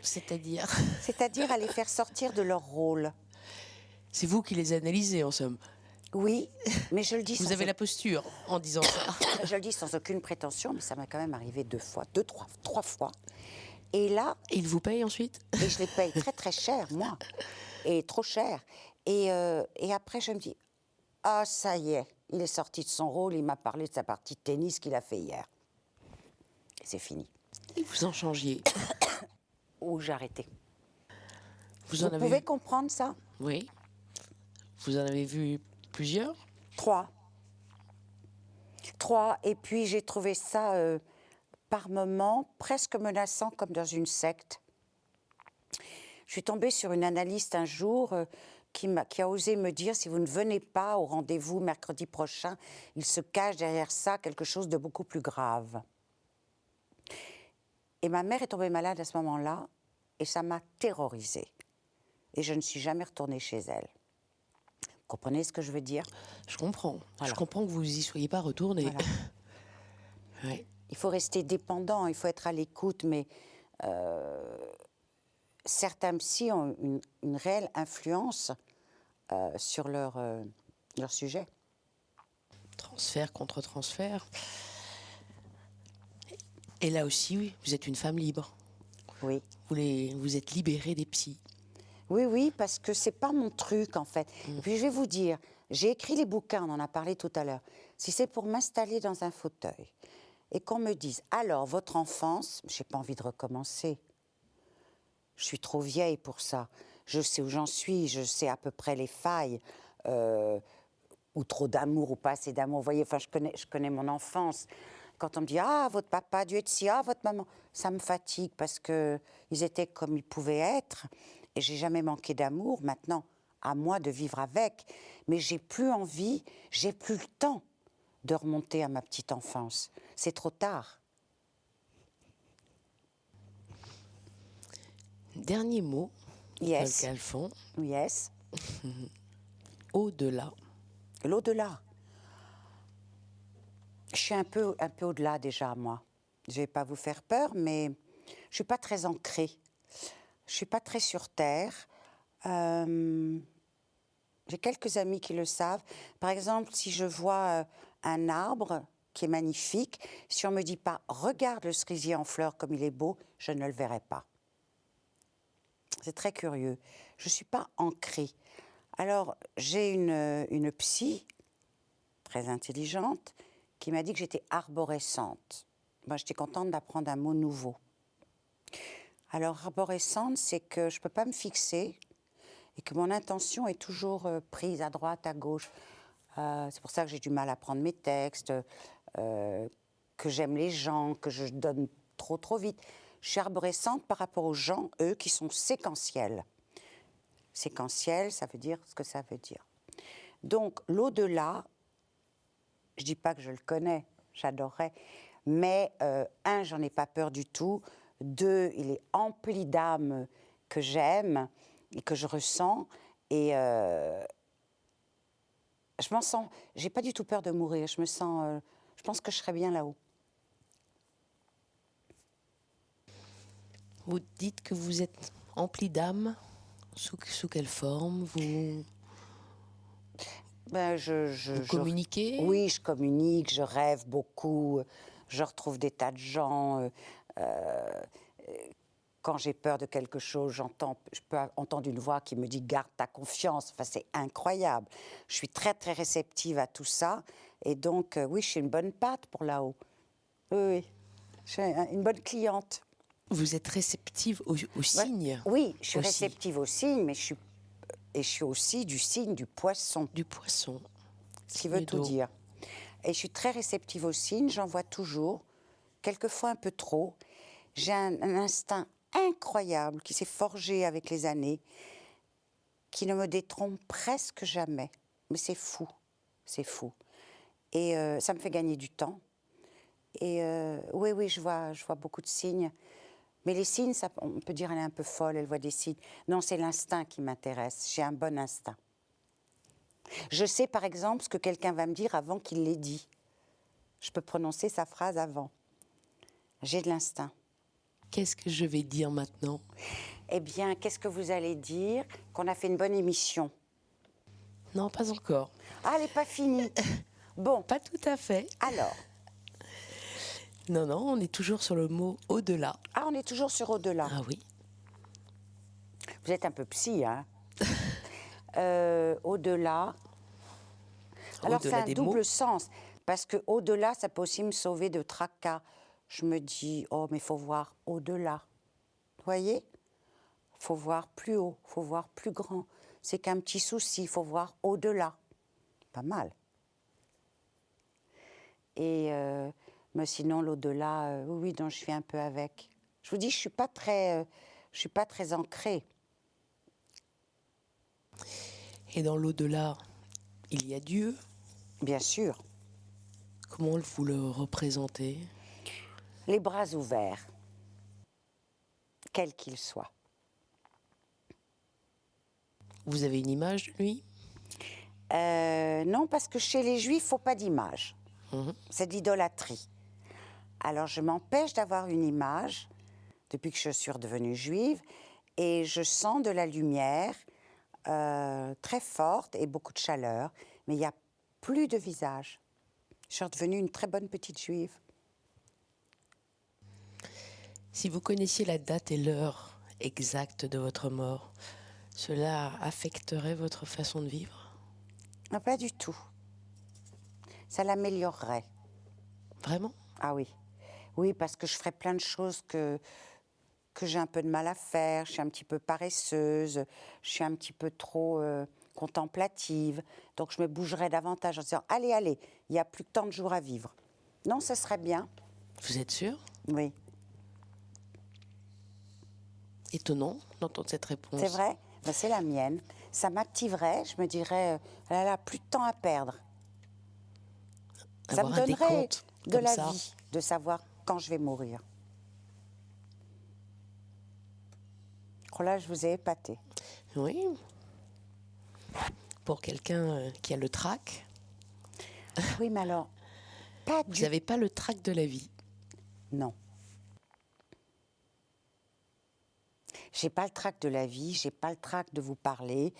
C'est-à-dire? C'est-à-dire à les faire sortir de leur rôle. C'est vous qui les analysez, en somme. Oui, mais je le dis Vous avez la posture en disant ça. Je le dis sans aucune prétention, mais ça m'est quand même arrivé 2 fois, 3 fois. Et là... Et il vous paye ensuite? Et je les paye très très cher, moi. Et trop cher. Et après, je me dis, ah, ça y est, il est sorti de son rôle, il m'a parlé de sa partie de tennis qu'il a fait hier. Et c'est fini. Et vous en changiez? Ou j'ai arrêté. Vous en avez pouvez vu... comprendre ça? Oui. Vous en avez vu plusieurs? 3. Et puis j'ai trouvé ça, par moments, presque menaçant, comme dans une secte. Je suis tombée sur une analyste un jour qui a osé me dire, si vous ne venez pas au rendez-vous mercredi prochain, il se cache derrière ça quelque chose de beaucoup plus grave. Et ma mère est tombée malade à ce moment-là, et ça m'a terrorisée. Et je ne suis jamais retournée chez elle. Vous comprenez ce que je veux dire? Je comprends. Voilà. Je comprends que vous n'y soyez pas retourné. Voilà. Ouais. Il faut rester dépendant, il faut être à l'écoute, mais certains psys ont une réelle influence sur leur sujet. Transfert contre transfert. Et là aussi, oui, vous êtes une femme libre. Oui. Vous êtes libérée des psys. Oui, parce que c'est pas mon truc, en fait. Et puis, je vais vous dire, j'ai écrit les bouquins, on en a parlé tout à l'heure. Si c'est pour m'installer dans un fauteuil et qu'on me dise, alors, votre enfance, j'ai pas envie de recommencer. Je suis trop vieille pour ça. Je sais où j'en suis, je sais à peu près les failles, ou trop d'amour, ou pas assez d'amour. Vous voyez, enfin, je connais mon enfance. Quand on me dit « Ah, votre papa a dû être si, ah, votre maman », ça me fatigue parce qu'ils étaient comme ils pouvaient être. Et j'ai jamais manqué d'amour. Maintenant, à moi de vivre avec. Mais j'ai plus envie, j'ai plus le temps de remonter à ma petite enfance. C'est trop tard. Dernier mot, Yes. Nicole Calfon. Yes. Au-delà. L'au-delà. Je suis un peu au-delà déjà, moi. Je ne vais pas vous faire peur, mais je ne suis pas très ancrée. Je ne suis pas très sur terre. J'ai quelques amis qui le savent. Par exemple, si je vois un arbre qui est magnifique, si on ne me dit pas « Regarde le cerisier en fleurs comme il est beau », je ne le verrai pas. C'est très curieux. Je ne suis pas ancrée. Alors, j'ai une psy très intelligente qui m'a dit que j'étais arborescente. Moi, j'étais contente d'apprendre un mot nouveau. Alors, arborescente, c'est que je ne peux pas me fixer et que mon intention est toujours prise à droite, à gauche. C'est pour ça que j'ai du mal à prendre mes textes, que j'aime les gens, que je donne trop vite. Je suis arborescente par rapport aux gens, eux, qui sont séquentiels. Séquentiel, ça veut dire ce que ça veut dire. Donc, l'au-delà, je ne dis pas que je le connais, j'adorerais, mais un, j'en ai pas peur du tout. 2, il est empli d'âme que j'aime et que je ressens. Et je m'en sens... J'ai pas du tout peur de mourir. Je me sens... je pense que je serais bien là-haut. Vous dites que vous êtes empli d'âme. Sous quelle forme vous communiquez? Oui, je communique, je rêve beaucoup, je retrouve des tas de gens. Quand j'ai peur de quelque chose, je peux entendre une voix qui me dit « garde ta confiance ». Enfin, c'est incroyable. Je suis très, très réceptive à tout ça. Et donc, oui, je suis une bonne patte pour là-haut. Oui, je suis une bonne cliente. Vous êtes réceptive aux signes? Oui, je suis aussi. réceptive aux signes, mais je suis aussi du signe du poisson. Du poisson. Ce qui veut tout dire. Et je suis très réceptive aux signes, j'en vois toujours, quelquefois un peu trop. J'ai un instinct incroyable qui s'est forgé avec les années, qui ne me détrompe presque jamais. Mais c'est fou, c'est fou. Et ça me fait gagner du temps. Et oui, je vois beaucoup de signes. Mais les signes, on peut dire elle est un peu folle, elle voit des signes. Non, c'est l'instinct qui m'intéresse. J'ai un bon instinct. Je sais, par exemple, ce que quelqu'un va me dire avant qu'il l'ait dit. Je peux prononcer sa phrase avant. J'ai de l'instinct. Qu'est-ce que je vais dire maintenant? Eh bien, qu'est-ce que vous allez dire? Qu'on a fait une bonne émission. Non, pas encore. Ah, elle n'est pas finie. Bon. Pas tout à fait. Alors. Non, non, on est toujours sur le mot au-delà. Ah, on est toujours sur au-delà. Ah oui. Vous êtes un peu psy, hein. Au-delà. Alors, c'est Au-delà un des double mots. sens. Parce que au-delà, ça peut aussi me sauver de tracas. Je me dis, oh, mais il faut voir au-delà. Vous voyez? Il faut voir plus haut, il faut voir plus grand. C'est qu'un petit souci, il faut voir au-delà. Pas mal. Et mais sinon, l'au-delà, oui, donc je suis un peu avec. Je vous dis, je suis pas très ancrée. Et dans l'au-delà, il y a Dieu. Bien sûr. Comment vous le représentez? Les bras ouverts, quel qu'il soit. Vous avez une image de lui? Non, parce que chez les Juifs, il ne faut pas d'image. Mhm. C'est de l'idolâtrie. Alors, je m'empêche d'avoir une image depuis que je suis redevenue juive et je sens de la lumière très forte et beaucoup de chaleur, mais il n'y a plus de visage. Je suis redevenue une très bonne petite juive. Si vous connaissiez la date et l'heure exacte de votre mort, cela affecterait votre façon de vivre? Non, pas du tout. Ça l'améliorerait. Vraiment? Ah oui. Oui, parce que je ferais plein de choses que j'ai un peu de mal à faire. Je suis un petit peu paresseuse, je suis un petit peu trop contemplative. Donc je me bougerais davantage en disant « Allez, allez, il n'y a plus que tant de jours à vivre. » Non, ce serait bien. Vous êtes sûr? Oui. Étonnant d'entendre cette réponse. C'est vrai? Ben, c'est la mienne. Ça m'activerait. Je me dirais « Elle a plus de temps à perdre. » Ça me Avoir un donnerait décompte de comme la ça. vie, de savoir quand je vais mourir. Oh là, je vous ai épaté. Oui. Pour quelqu'un qui a le trac, Oui, mais alors, pas vous du n'avez pas le trac de la vie. Non. J'ai pas le trac de la vie, j'ai pas le trac de vous parler.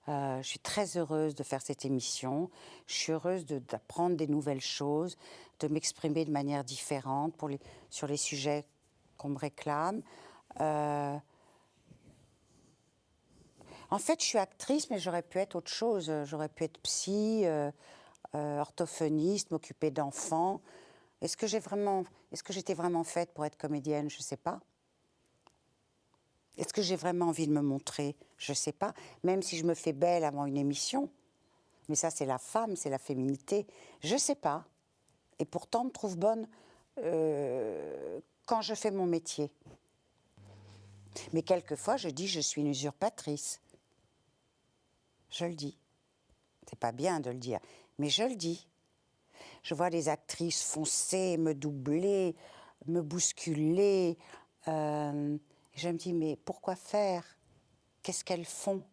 Je suis très heureuse de faire cette émission. Je suis heureuse d'apprendre des nouvelles choses, de m'exprimer de manière différente sur les sujets qu'on me réclame. En fait, je suis actrice, mais j'aurais pu être autre chose. J'aurais pu être psy, orthophoniste, m'occuper d'enfants. Est-ce que j'étais vraiment faite pour être comédienne? Je ne sais pas. Est-ce que j'ai vraiment envie de me montrer? Je ne sais pas. Même si je me fais belle avant une émission. Mais ça, c'est la femme, c'est la féminité. Je ne sais pas. Et pourtant, on me trouve bonne quand je fais mon métier. Mais quelquefois, je dis je suis une usurpatrice. Je le dis. C'est pas bien de le dire, mais je le dis. Je vois les actrices foncer, me doubler, me bousculer. Je me dis, mais pourquoi faire? Qu'est-ce qu'elles font?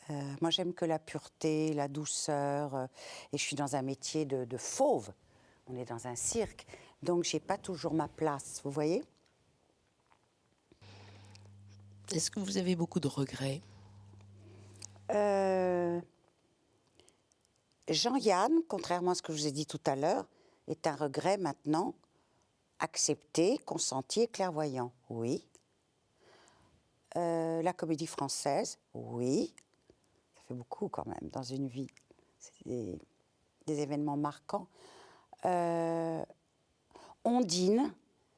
Moi, j'aime que la pureté, la douceur. Et je suis dans un métier de fauve. On est dans un cirque. Donc, j'ai pas toujours ma place, vous voyez? Est-ce que vous avez beaucoup de regrets? Jean-Yann, contrairement à ce que je vous ai dit tout à l'heure, est un regret maintenant accepté, consenti et clairvoyant. Oui. La Comédie Française, oui. Ça fait beaucoup quand même dans une vie. C'est des événements marquants. Ondine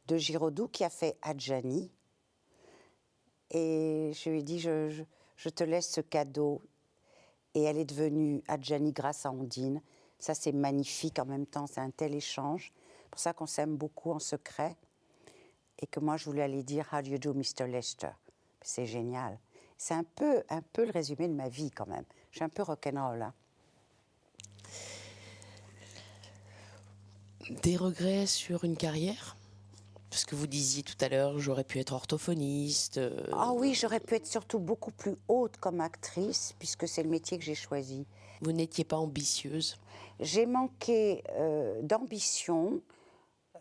de Giraudoux qui a fait Adjani. Et je lui ai dit, je te laisse ce cadeau. Et elle est devenue Adjani grâce à Ondine. Ça, c'est magnifique en même temps, c'est un tel échange. C'est pour ça qu'on s'aime beaucoup en secret. Et que moi, je voulais aller dire « How do you do, Mr. Lester ?» C'est génial. C'est un peu le résumé de ma vie, quand même. Je suis un peu rock'n'roll, hein. Des regrets sur une carrière? Parce que vous disiez tout à l'heure, j'aurais pu être orthophoniste. Ah oui, j'aurais pu être surtout beaucoup plus haute comme actrice, puisque c'est le métier que j'ai choisi. Vous n'étiez pas ambitieuse? J'ai manqué d'ambition.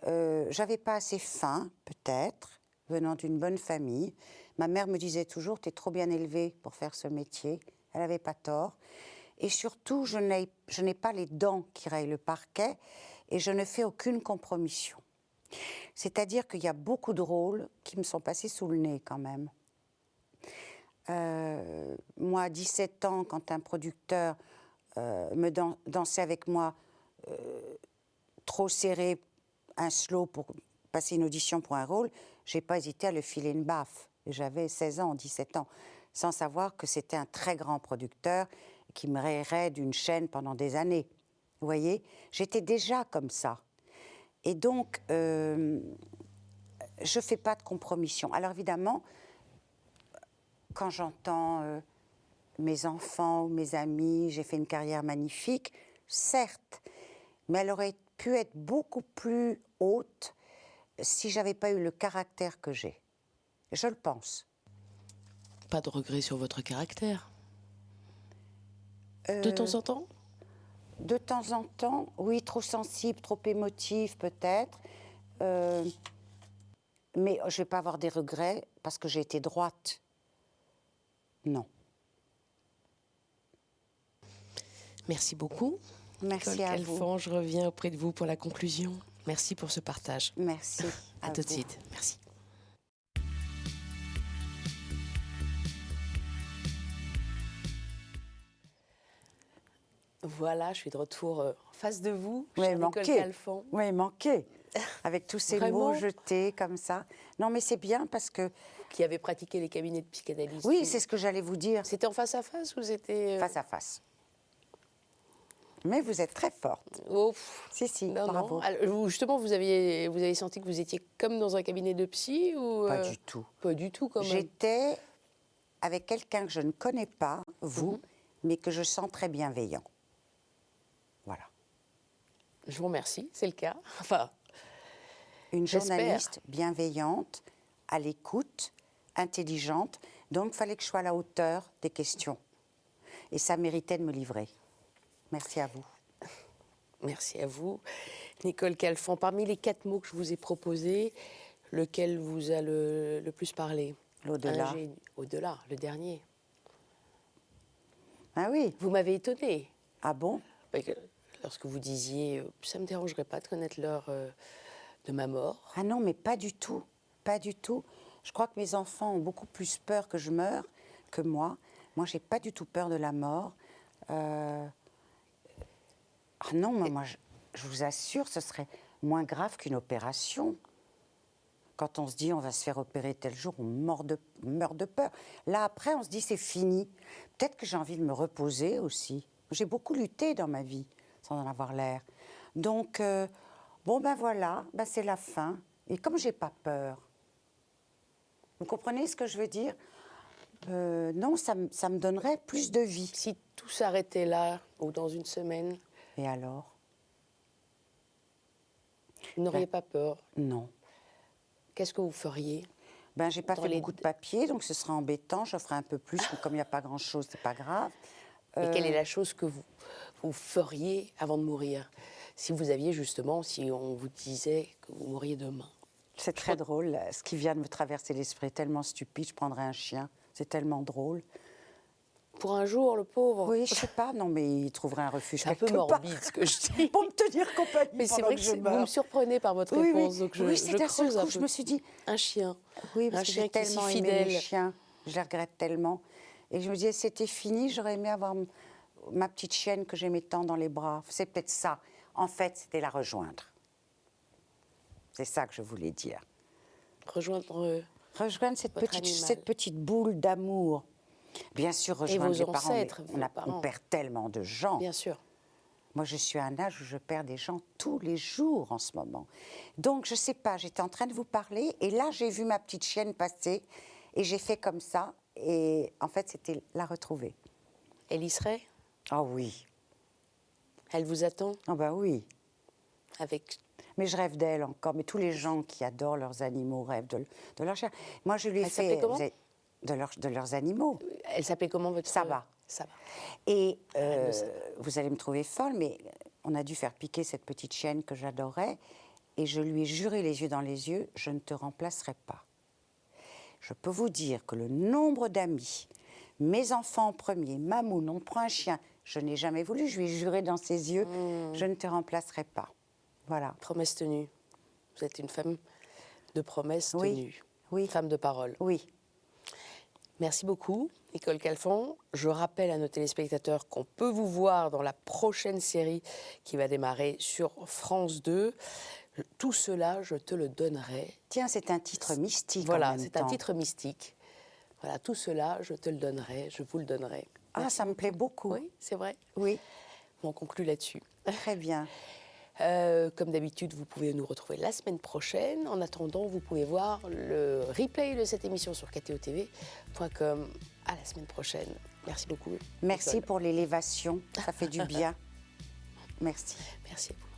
J'avais pas assez faim, peut-être, venant d'une bonne famille. Ma mère me disait toujours, t'es trop bien élevée pour faire ce métier. Elle avait pas tort. Et surtout, je n'ai pas les dents qui rayent le parquet et je ne fais aucune compromission. C'est-à-dire qu'il y a beaucoup de rôles qui me sont passés sous le nez quand même. Moi, à 17 ans, quand un producteur dansait avec moi trop serré, un slow pour passer une audition pour un rôle, j'ai pas hésité à le filer une baffe. J'avais 16 ans, 17 ans, sans savoir que c'était un très grand producteur qui me rayerait d'une chaîne pendant des années. Vous voyez, j'étais déjà comme ça. Et donc, je fais pas de compromission. Alors évidemment, quand j'entends mes enfants ou mes amis, j'ai fait une carrière magnifique, certes, mais elle aurait pu être beaucoup plus haute si j'avais pas eu le caractère que j'ai. Je le pense. Pas de regret sur votre caractère? De temps en temps? De temps en temps, oui, trop sensible, trop émotive peut-être. Mais je ne vais pas avoir des regrets parce que j'ai été droite. Non. Merci beaucoup. Merci Nicole à Calfan, vous. je reviens auprès de vous pour la conclusion. Merci pour ce partage. Merci. À tout de vous. suite. Merci. Voilà, je suis de retour en face de vous, Oui, chère Nicole manqué. Calfan. Oui, manqué. Avec tous ces Vraiment mots jetés comme ça. Non, mais c'est bien parce que... Qui avait pratiqué les cabinets de psychanalyse. Oui, c'est ce que j'allais vous dire. C'était en face à face ou c'était... Face à face. Mais vous êtes très forte. Oh, Si, non, bravo. non. Alors, justement, vous avez senti que vous étiez comme dans un cabinet de psy ou Pas du tout. Pas du tout, quand même. J'étais avec quelqu'un que je ne connais pas, vous, mais que je sens très bienveillant. Voilà. Je vous remercie, c'est le cas. Enfin, Une j'espère. journaliste bienveillante, à l'écoute, intelligente. Donc, il fallait que je sois à la hauteur des questions. Et ça méritait de me livrer. Merci à vous. Merci à vous. Nicole Calfan, parmi les 4 mots que je vous ai proposés, lequel vous a le plus parlé? L'au-delà. Au-delà, le dernier. Ah oui. Vous m'avez étonnée. Ah bon? Lorsque vous disiez « ça ne me dérangerait pas de connaître l'heure de ma mort ». Ah non, mais pas du tout. Pas du tout. Je crois que mes enfants ont beaucoup plus peur que je meure que moi. Moi, j'ai pas du tout peur de la mort. Ah non, moi, je vous assure, ce serait moins grave qu'une opération. Quand on se dit on va se faire opérer tel jour, on meurt de peur. Là, après, on se dit c'est fini. Peut-être que j'ai envie de me reposer aussi. J'ai beaucoup lutté dans ma vie, sans en avoir l'air. Donc, bon, ben voilà, ben c'est la fin. Et comme j'ai pas peur, vous comprenez ce que je veux dire? Non, ça me donnerait plus de vie. Si tout s'arrêtait là, ou dans une semaine, Et alors? vous n'auriez pas peur? Non. Qu'est-ce que vous feriez? Ben, j'ai pas Dans fait les- beaucoup de papier, donc ce sera embêtant. Je ferai un peu plus, mais comme il n'y a pas grand-chose, c'est pas grave. Et quelle est la chose que vous feriez avant de mourir? Si vous aviez justement, si on vous disait que vous mourriez demain. C'est très drôle, ce qui vient de me traverser l'esprit est tellement stupide. Je prendrais un chien, c'est tellement drôle. Pour un jour, le pauvre. Oui, je sais pas, non, mais il trouverait un refuge C'est un peu quelque part. morbide ce que je dis. Pour me tenir compagnie Mais c'est pendant vrai que que je vous meurs. me surprenez par votre Oui, réponse. oui, Donc oui, je c'est d'un seul creuse un coup, peu. je me suis dit... Un chien. Oui, Un parce que chien j'ai qui est si tellement aimé fidèle. les chiens. Je les regrette tellement. Et je me disais, c'était fini, j'aurais aimé avoir ma petite chienne que j'aimais tant dans les bras. C'est peut-être ça. En fait, c'était la rejoindre. C'est ça que je voulais dire. Rejoindre. Rejoindre cette Votre petite animal. boule d'amour. Bien sûr, rejoindre vos les parents, mais ancêtres, vos parents. on perd tellement de gens. Bien sûr. Moi, je suis à un âge où je perds des gens tous les jours en ce moment. Donc, je sais pas, j'étais en train de vous parler, et là, j'ai vu ma petite chienne passer, et j'ai fait comme ça, et en fait, c'était la retrouver. Elle y serait? Ah oui, Elle vous attend ah bah oui. avec. Mais je rêve d'elle encore, mais tous les gens qui adorent leurs animaux rêvent de leur chien. Moi, je lui ai Elle fait... s'appelait comment vous avez- de leurs animaux. Elle s'appelait comment votre. Saba. Saba. Et le savait. vous allez me trouver folle, mais on a dû faire piquer cette petite chienne que j'adorais, et je lui ai juré les yeux dans les yeux, je ne te remplacerai pas. Je peux vous dire que le nombre d'amis, mes enfants en premier, Mamoun, on prend un chien, Je n'ai jamais voulu, je lui ai juré dans ses yeux, je ne te remplacerai pas. Voilà. Promesse tenue. Vous êtes une femme de promesse Oui. tenue. Oui. Femme de parole. Oui. Merci beaucoup, Nicole Calfon. Je rappelle à nos téléspectateurs qu'on peut vous voir dans la prochaine série qui va démarrer sur France 2. Tout cela, je te le donnerai. Tiens, c'est un titre mystique. Voilà, en même c'est un temps. titre mystique. Voilà, tout cela, je te le donnerai, je vous le donnerai. Ah, ça me plaît beaucoup. Oui, c'est vrai. Oui, Bon, on conclut là-dessus. très bien. Comme d'habitude, vous pouvez nous retrouver la semaine prochaine. En attendant, vous pouvez voir le replay de cette émission sur ktotv.com. À la semaine prochaine. Merci beaucoup. Merci Nicole. pour l'élévation, ça fait du bien. Merci. Merci à vous.